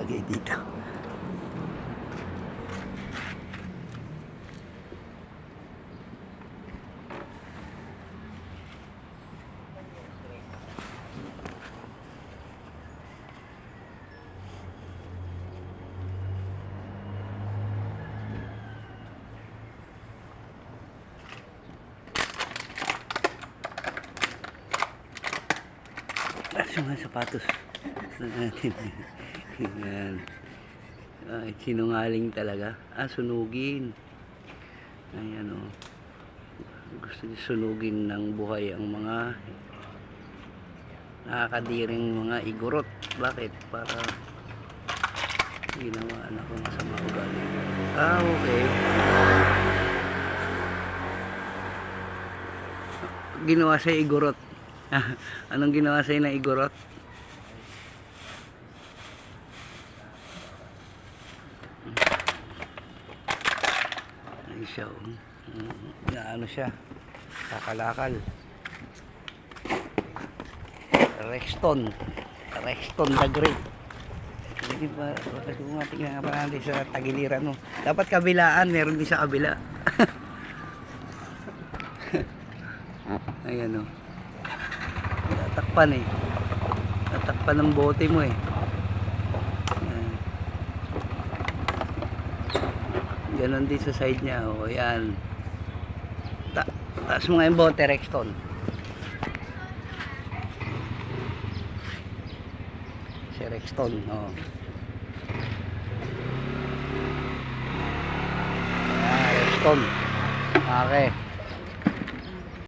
lagay dito. Yung mga sapatos natin. Yan. Ay, sinungaling talaga. Sunugin. Ayan o. Gusto niya sunugin ng buhay ang mga nakakadiring mga igorot. Bakit? Para ginawa anak ko masama ugali. Okay. Ginawa sa igorot. Anong ginawa sa'yo ng igorot? Ay siya, ano siya, kakalakal. Rexton the Great. Hindi ba, tingnan nga pa natin sa tagiliran mo. Dapat kabilaan, meron din sa kabila. Ayan o. Tatakpan eh. Tatakpan ng bote mo eh. Ganon din sa side niya. O yan. Taas mo nga yung bote, Rexton. Si Rexton. O. Rexton. Okay.